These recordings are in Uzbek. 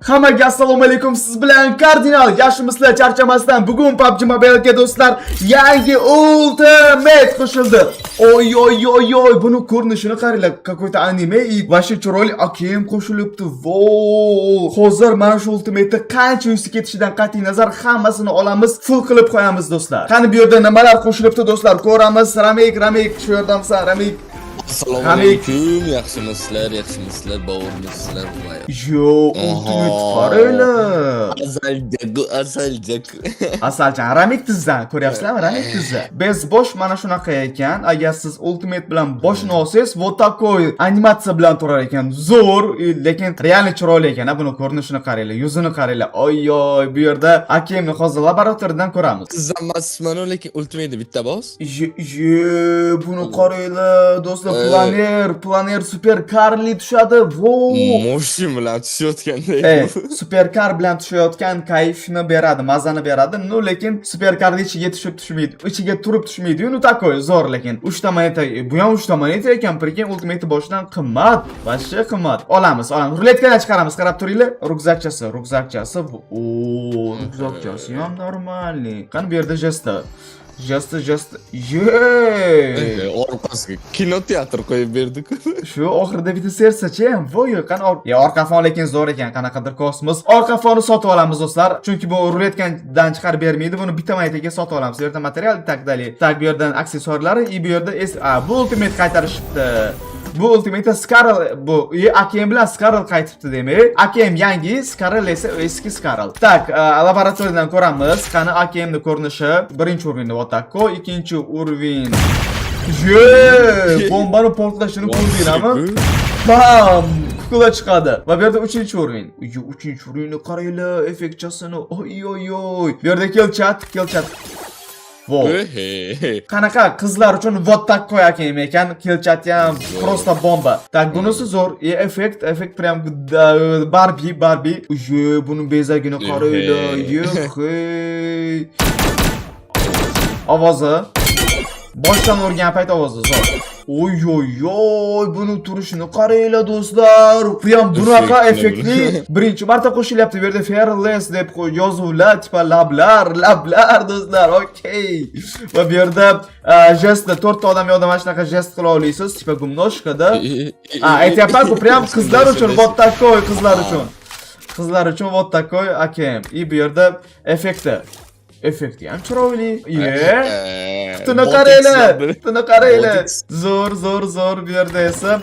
Hammaga assalomu alaykum, siz bilan Kardinal. Yaxshimisizlar, charchamasdan. Bugun PUBG Mobile'ga do'stlar yangi Ultimate qo'shildi. Oy, buni ko'rinishini qaranglar. Какой-то anime и вообще chiroyli AKM qo'shilibdi. Vo! Hozir mana shu Ultimate'da qancha yuz ketishidan qat'iy nazar hammasini olamiz, full qilib qo'yamiz do'stlar. Qani bu yerda nimalar qo'shilibdi do'stlar? Ko'ramiz. Ramik, shu yerdamisan, Ramik. Assalomu alaykum, yaxshimisizlar, bovurmisizlar voy. Yo, Ultimate qaranglar. Asalcak. Asalchan, Ramik tizdan ko'ryapsizlarmi? Ramik tizda. Bez bosh mana shunaqa ekan. Agar siz Ultimate bilan boshni olsangiz, вот такой animatsiya bilan turar ekan. Zo'r, lekin realni chiroyli ekan. Buni ko'rinishini qaranglar, yuzini qaranglar. Oy, bu yerda AKMni hozir laboratoriyadan ko'ramiz. Sizammasman, lekin Ultimate bitta boss. Buni qaranglar, do'stlar. Planer superkarli tushadi. Moshin bilan tushayotganda. Superkar bilan tushayotgan kayfni beradi, mazani beradi. Lekin superkarni ichiga tushmaydi. Ichiga turib tushmaydi. Takoy zo'r lekin. 3 ta moneta, bu ham 3 ta moneta ekan. Prekin Ultimate boshidan qimmat. Vashcha qimmat. Olamiz. Ruletkadan chiqaramiz. Qarab turinglar. Rukzakchasi. Rukzakchasi ham normalniy. Qani bu yerda jesta. Orqasiga kinoteatr qo'yib berdik. Shu oxirida bitta sersachi ham. Voy, qani orqa fon lekin zo'r ekan. Qanaqadir kosmos. Orqa fonni sotib olamiz do'stlar. Chunki bu ruletkadan chiqarib bermaydi. Buni bitta monetaga sotib olamiz. Bu yerda material takdali. Tak bu yerdan aksessuarlari, bu yerda bu Ultimate qaytarishibdi. Bu Ultimate Scarl bu AKM bilan Scarl qaytibdi demak. AKM yangi, Scarl esa eski Scarl. Tak, laboratoriyadan ko'ramiz. Qani AKMni ko'rinishi. Birinchi urinni otako, ikkinchi urin. Bombani portlashini ko'rdinglarmi? Bam! Kukla chiqadi. Va bu yerda 3-urin. 3-urinni qaranglar, effektchasini. Oy. Bu yerda kelchat. Wow. Qanaqa qizlar uchun вот такой AKM ekan, kelchat ham просто bomba. Tak, bunisi zo'r. Effekt prям Barbie. Buni bezagini qaranglar. Ovozi. Boshdan urgan payt ovozi zo'r. Oy, buni turishini qaranglar do'stlar. Prям bunaqa effektli birinchi marta qo'shilyapti. Bu yerda fearless deb yozuvlar, tipa lablar do'stlar. Okey. Va bu yerda jestda 4 ta odam yordam shunaqa jest qila olasiz, tipa gumnoshkada. Aytyapman-ku, prям qizlar uchun вот такой, qizlar uchun вот такой AKM. И bu yerda effekti ham chiroyli. Qutini qaranglar. Zo'r. Bu yerda esa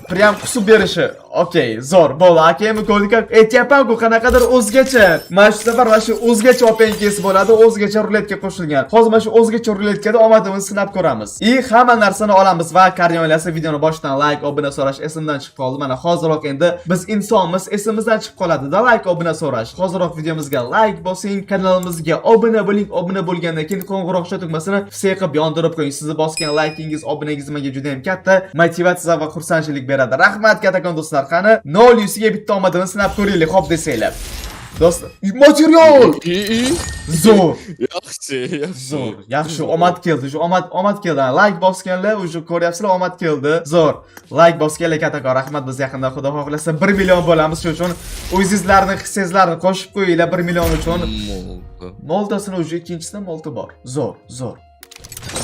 prям qusib berishi. Okey, zo'r. Bo'ldi, AKMni ko'rdik. Aytyapman-ku, qanaqadir o'zgacha. Mana shu safar mana shu o'zgacha openkesi bo'ladi, o'zgacha ruletka qo'shilgan. Hozir mana shu o'zgacha ruletkada omadimizni sinab ko'ramiz. Hamma narsani olamiz va Kardinal esa videoni boshidan like, obuna so'rash esimdan chiqib qoldi. Mana hoziroq endi biz insonmiz, esimizdan chiqib qoladi-da like, obuna so'rash. Hoziroq videomizga like bosing, kanalimizga obuna bo'ling. Obuna bo'lgandan keyin qo'ng'iroqcha tugmasini seqib yondirib qo'ying. Sizni bosgan likingiz, obunangiz menga juda ham katta motivatsiya va xursandchilik beradi. Rahmat kattakon do'stlar. Qani 0 ga bitta omadini sinab ko'raylik, xo'p desanglar. Do'stlar, material! Zo'r. Yaxshi, omad keldi. Shu omad keldi. Like bosganlar, o'sha ko'ryapsizlar, omad keldi. Zo'r. Like bosganlar kattakon rahmat. Biz yaqinda Xudo xohlasa 1 million bo'lamiz. Shuning uchun o'zingizlarning hissingizlarni qo'shib qo'yinglar 1 million uchun. Moltasini o'sha ikkinchisida molta bor. Zo'r.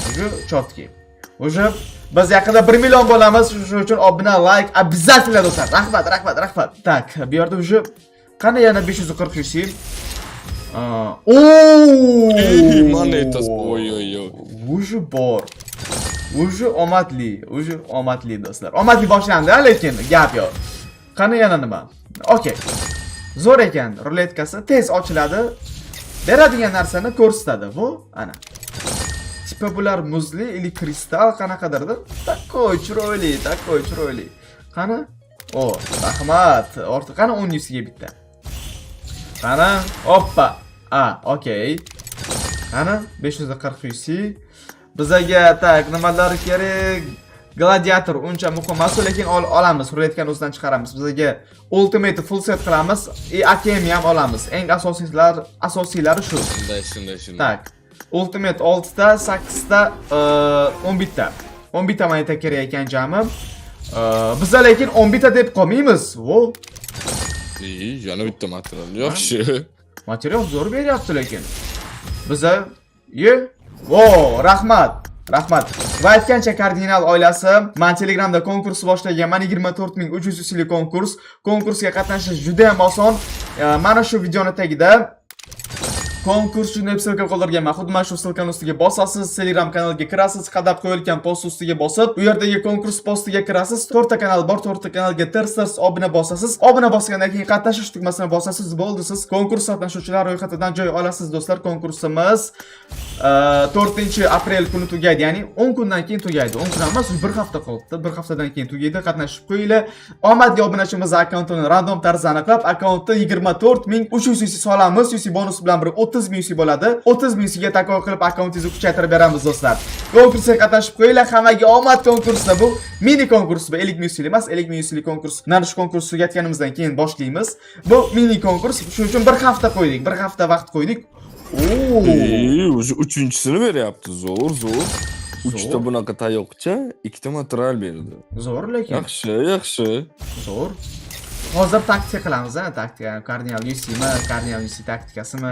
O'sha chotki. O'sha biz yaqinda 1 million bo'lamiz. Shuning uchun obuna, like обязательно do'stlar. Rahmat. Tak, bu yerda o'sha qani yana 540 monetas. Oy. O'sha bor. O'sha omadli do'stlar. Omadli boshlandi, lekin gap yo'q. Qani yana nima? Okey. Zo'r ekan, ruletkasi tez ochiladi. Beradigan narsani ko'rsatadi. Bu ana. Tipa bular muzli ili kristal qanaqadirdir. Takoy chiroyli. Qani? Rahmat. Ortiq qani 10 ga bitta. Qani? Hoppa. Okey. Qani? 540 Bizaga tak nimalar kerak? Gladiator uncha muhim emas, lekin olamiz. Ruletkani o'zidan chiqaramiz. Bizaga Ultimate full set qilamiz. AKM ham olamiz. Eng asosiylari shu. Shunday. Tak. Ultimate 6 ta, 8 ta, 11 ta. 11 ta moneta kerak ekan jami. Biz lekin 11 ta deb qolmaymiz. Yana bitta material. Yaxshi. Material zo'r beryapti lekin. Biza rahmat. Rahmat. Va aytgancha kardinal oilasi, men Telegramda konkurs boshlaganman, 24300 yusili konkurs. Konkursga qatnashish juda ham oson. Mana shu videoni tagida konkurs uchun deb ссылка qoldirganman. Xuddi mana shu ссылкаning ustiga bosasiz, Telegram kanaliga kirasiz, qadab qo'yilgan post ustiga bosib, u yerdagi konkurs postiga kirasiz. 4 ta kanal bor, 4 ta kanalga ters obuna bosasiz. Obuna bosgandan keyin qatnashish tugmasini bosasiz, bo'ldi, siz konkurs qatnashuvchilar ro'yxatidan joy olasiz do'stlar. Konkursimiz 4-aprel kuni tugaydi, ya'ni 10 kundan keyin tugaydi. 10 kun emas, bir hafta qoldi. Bir haftadan keyin tugaydi. Qatnashib qo'yinglar. Omadli obunachimiz akkauntini random tarzda aniqlab, akkauntda 24300 UC solamiz. UC bonus bilan birga 30,000 UC bo'ladi. 30,000 UC ga taklif qilib akkauntingizni kuchaytirib beramiz do'stlar. Konkursga qatnashib qo'yinglar. Hammaga omad konkursda bu mini konkurs bu 50,000 UC emas, 50,000 UC konkurs. Mana shu konkurs tugatganimizdan keyin boshlaymiz. Bu mini konkurs. Shuning uchun bir hafta qo'ydik. Bir hafta vaqt qo'ydik. O'zi 3-chisini beryapti. Zo'r. 3 ta bunaqa tayoqcha, 2 ta material berdi. Zo'r lekin. Yaxshi. Zo'r. Hozir taktika qilamiz, taktika. Kardinal UC'mi, Kardinal UC taktikasimi?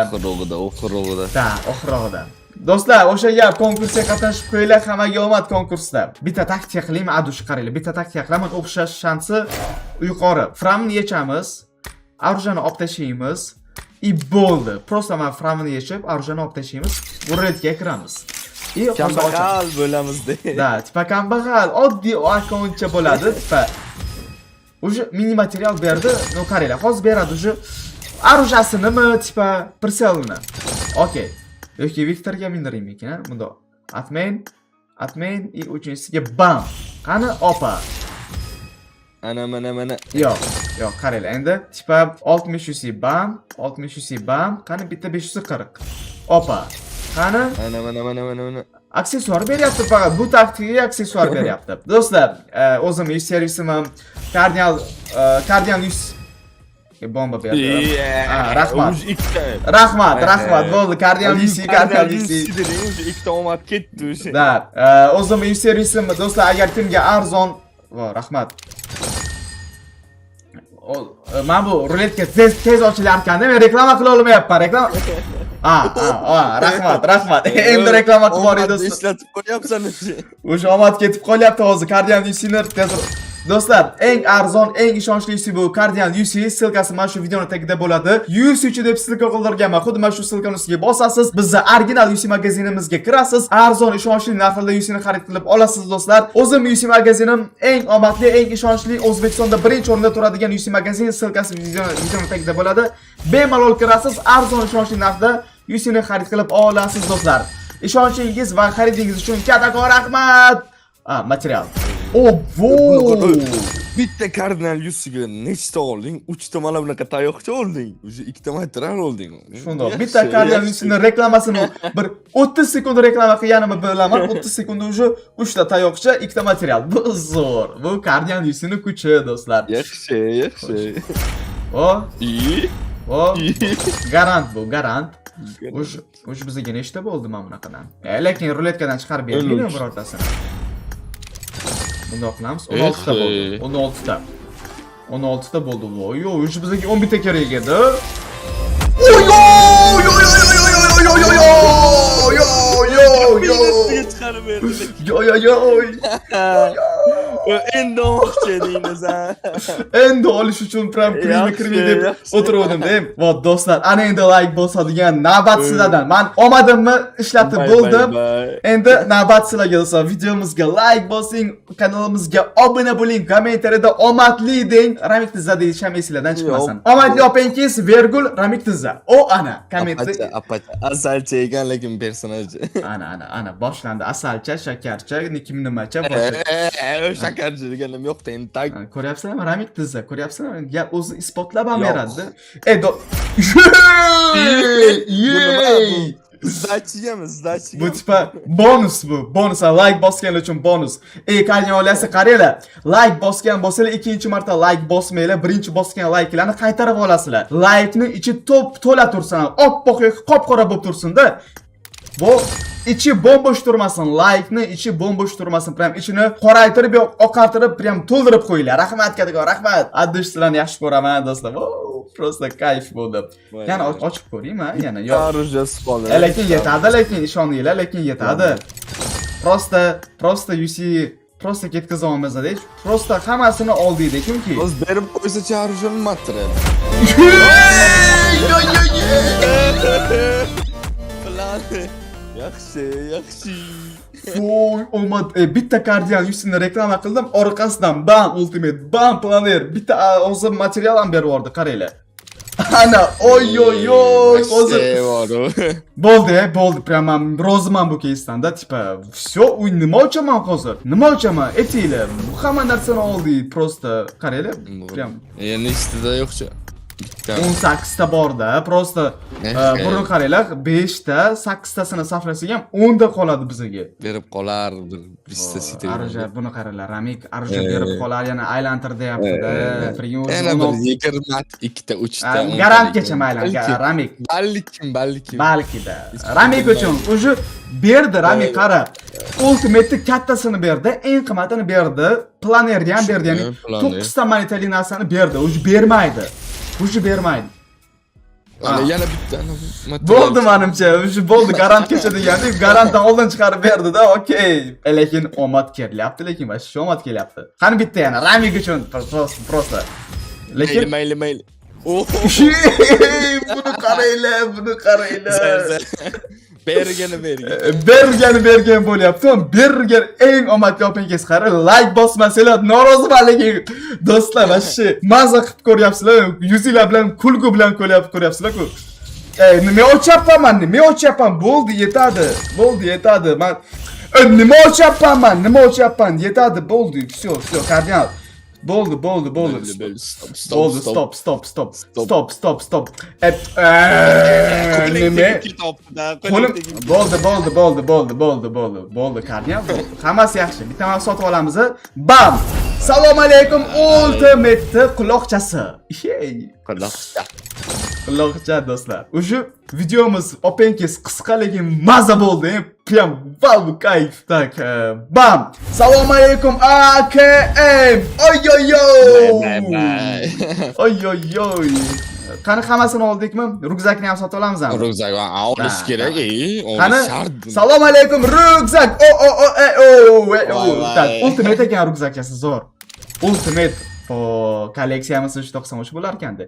Oxirrog'ida. Da, oxirrog'ida. Do'stlar, o'sha gap konkursga qatnashib qo'yinglar, hammaga omad konkursda. Bitta taktika qilaymi, adush qaranglar. Bitta taktika qilaman, o'xshash shansi yuqori. Framni yechamiz, orujani olib tashlaymiz. Bo'ldi. Prosta men framni yechib, orujani olib tashlaymiz. Ruletga kiramiz. Kambag'al bo'lamiz de. Da, tipa kambag'al, oddiy akkauntcha bo'ladi, tipa. Уже mini material berdi, no qaranglar. Hozir beradi уже orujasini, tipa prselni. Okey. Yoki Viktorga mindiraymi ekan, bunda. Admin и uchinchisiga bam. Qani opa. Mana. Yo'q, qaranglar. Endi tipa 60 UC bam, 60 UC bam. Qani bitta 540. Opa. Qani? Mana. Aksessuar beryapti faqat. Bu taktikaga aksessuar beryapti. Do'stlar, o'zim yuz servisimim Kardinal yuz bomba berdi. Rahmat. Bo'ldi. Kardinal yuz. Ikkita omad ketdi o'sha. Da, o'zim yuz servisim do'stlar, agar kimga arzon, rahmat. Men bu ruletka tez ochilarkan-da, men reklama qila olmayapman. Rahmat. Endi reklama qilib yuboring do'stlar. Ishlatib qo'yapsan o'zi. O'sha omad ketib qolyapti hozir. Kardinal UC'ni tezroq. Do'stlar, eng arzon, eng ishonchli UC bu Kardinal UC. Silkasi mana shu videoning tagida bo'ladi. UC uchun deb silka qoldirganman. Xuddi mana shu silkaning ustiga bosasiz, bizni original UC magazinimizga kirasiz. Arzon, ishonchli narxda UC'ni xarid qilib olasiz do'stlar. O'zim UC magazinim eng omadli, eng ishonchli, O'zbekistonda birinchi o'rinda turadigan UC magazin. Silkasi videoning tagida bo'ladi. Bemalol kirasiz, arzon, ishonchli narxda UC'ni xarid qilib olasiz do'stlar. Ishonchingiz va xaridingiz uchun kattakon rahmat. Material. Bitta Kardinal UC'ga nechta olding? 3 ta mana bunaqa tayoqcha olding. O'zi 2 ta material olding. Shundoq. Bitta Kardinal UC'ni reklamasini bir 30 sekund reklama qilganimni bilaman. 30 sekundda o'sha 3 ta tayoqcha, 2 ta material. Bu zo'r. Bu Kardinal UC'ni kuchi do'stlar. Yaxshi. Garant bu, garant. O'sha bizga nechta bo'ldi mana bunaqadan. Lekin ruletkadan chiqarib bermayman birortasini. Bundoq qilamiz. 16 ta bo'ldi. 16 ta bo'ldi. Voy, o'sha bizga 11 ta kerak edi. Endi olmoqchi edingiz ha. Endi olish uchun prime kirmay deb o'tirgandim-da. Va do'stlar, ana endi like bosadigan navbat sizlardan. Men omadimni ishlatib bo'ldim. Endi navbat sizlarga do'stlar. Videomizga like bosing, kanalimizga obuna bo'ling, kommentariyada omadli deng. Ramik Tizza deyisham esingizdan chiqmasin. Omadli opingiz Vergul Ramik Tizza. O ana kommentda asalcha ekan lekin personaj. Ana boshlandi. Asalcha, shakarcha, kim nimacha shakarchi deganim yo'qda endi tag. Ko'ryapsanmi? Ramik Tizza, ko'ryapsanmi? Gap o'zi isbotlab ham beradi. Zdachigami? Bu tipa bonus bu. Bonus, like bosganlar uchun bonus. Kardinal oilasi qaranglar. Like bosgan bo'lsanglar, ikkinchi marta like bosmanglar, birinchi bosgan like'larni qaytarib olasizlar. Like'ning ichi to'la tursin, oppoq yoki qop-qora bo'lib tursin-da. Bu ichi bombosh turmasin, like'ni ichi bombosh turmasin. Prям ichini qoraytirib, oqartirib, prям to'ldirib qo'yinglar. Rahmat kattakon, rahmat. Addish sizlarni yaxshi ko'raman do'stlar. Просто kayf bo'ldi. Yana ochib ko'ring, ha, yana. Orужие spoli. Lekin yetadi, lekin ishoninglar, lekin yetadi. Просто you see, просто ketkaza olmazda, просто hammasini oldingda, chunki O'z berib qo'ysa orужие material. Yaxshi. Voy, omad, bitta kardian yuzini reklama qildim, orqasidan bam ultimate, bam planer, bitta o'zi material ham berib yubordi, qaranglar. Ana, oy, hozir bo'ldi, prям roziman bu keysdan-da, tipa, всё, uy nima ochaman hozir? Nima ochaman? Aytinglar, bu hamma narsani oldik, просто qaranglar, prям. Endi istida yo'qcha. 18 ta borda, просто buni qaranglar, 5 ta, 8 tasini saflasak ham 10 ta qoladi bizga. Berib qolardi, bizda sitek. Arja, buni qaranglar, Ramik arja berib qolar, yana aylantir deyapti-da. Yana bir 2 ta, 3 ta. Garantgacha aylan, Ramik. Balki-da. Ramik uchun o'zi berdi, Ramik qara. Ultimate'ni kattasini berdi, eng qimmatini berdi, planerni ham berdi, ya'ni 9 ta monetali narsani berdi, o'zi bermaydi. Bermaydi. Yana bitta bo'ldi menimcha, o'sha bo'ldi, garantgacha deganda, garantdan oldin chiqarib berdi-da, okey. Lekin omad kelyapti, lekin vashsho omad kelyapti. Qani bitta yana Ramik uchun просто. Lekin mayli. Buni qaranglar. Bergan bo'lyapti. Bergan eng omadli opingiz qara, like bosmasanglar noroziman, lekin do'stlar, vashshi maza qilib ko'ryapsizlar, yuzinglar bilan kulgu bilan ko'ryapsizlar-ku. Nima ochyapman? Bo'ldi, yetadi. Men nima ochyapman? Yetadi, bo'ldi. Всё, kardinal. Bo'ldi. Stop. Nima? Bo'ldi, kardinal. Hammasi yaxshi. Bitta mana sotib olamiz. Bam! Assalomu alaykum, ultimate quloqchasi. Quloqcha do'stlar. O'sha videomiz openkiz qisqa lekin maza bo'ldi. Prям vau kayf. Tak, bam. Assalomu alaykum AKM. Oy. Qani hammasini oldikmi? Ryukzakni ham sotib olamiz ham. Ryukzak olish kerak, qani shart. Assalomu alaykum ryukzak. Tak, ultimate ekan ryukzakchasi zo'r. Ultimate kolleksiyamiz 393 bo'lar ekanda.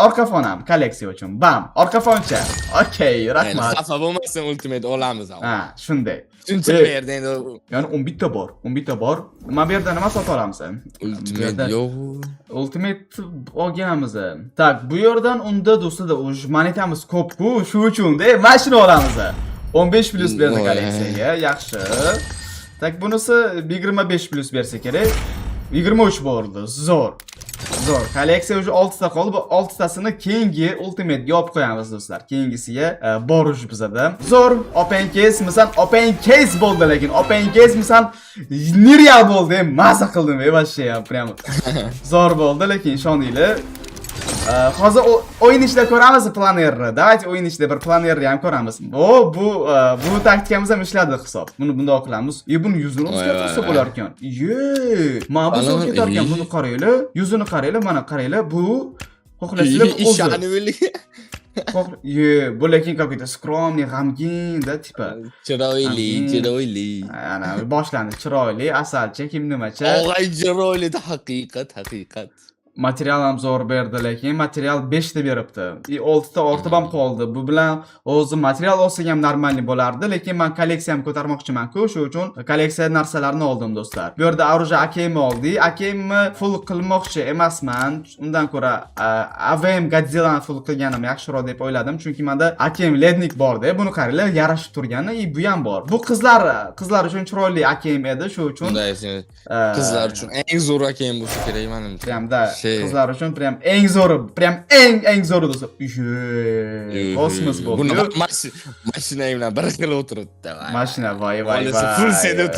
Orqa fon ham kolleksiya uchun. Bam, orqa foncha. Okey, rahmat. Xafa bo'lmasin, ultimate olamiz ham. Ha, shunday. Shuncha berdi endi. Ya'ni 11 ta bor. Nima bu yerda nima sota olamiz? Ultimate yo'q. Ultimate olganmiz. Tak, bu yerdan unda do'stlar, o'sh monetamiz ko'p-ku, shu uchun-da mashina olamiz. 15 plus berdi kolleksiyaga, yaxshi. Tak, bunisi 25 plus bersa kerak. 23 bo'ldi. Zo'r. Kolleksiya уже 6 ta qoldi. Bu 6 tasini keyingi ultimate yopib qo'yamiz do'stlar. Keyingisiga bor уже bizada. Zo'r. Open case bo'ldi, lekin open case misan nereal bo'ldi. Maza qildim, vashshe ham prям. Zo'r bo'ldi, lekin ishoninglar. Hozir o'yin ichida ko'ramiz planerni. Davайте o'yin ichida bir planerni ham ko'ramiz. Bu taktikamiz ham ishladi hisob. Buni bundoq qilamiz. Buni yuzini o'zgartirsa bo'lar ekan. Mana bu so'z ketar ekan, buni qaranglar. Yuzini qaranglar, mana qaranglar. Bu xohlasizlar o'zi. Bu lekin какой-то скромный, g'amgin da tipa. Chiroyli. Ana boshlandi, chiroyli, asalcha, kim nimacha. Og'ay chiroyli, haqiqat. Material ham zo'r berdi, lekin material 5 ta beribdi. 6 ta ortib ham qoldi. Bu bilan o'zi material olsak ham normalniy bo'lardi, lekin men kolleksiyamni ko'tarmoqchiman-ku, shu uchun kolleksiya narsalarni oldim do'stlar. Bu yerda Aruja AKM oldik. AKMni full qilmoqchi emasman. Undan ko'ra AVM Godzillani full qilganim yaxshiroq deb o'yladim, chunki menda AKM Lednik bor-da. Buni qaranglar, yarashib turgani, bu ham bor. Bu qizlar uchun chiroyli AKM edi, shu uchun. Qizlar uchun eng zo'r AKM bo'lsa kerak menimcha. Prям-da qizlar uchun prям eng zo'ri do'stlar. Kosmos bo'ldi. Mashina bilan bir xil o'tiribdi. Mashina voy. Full sen o'tirib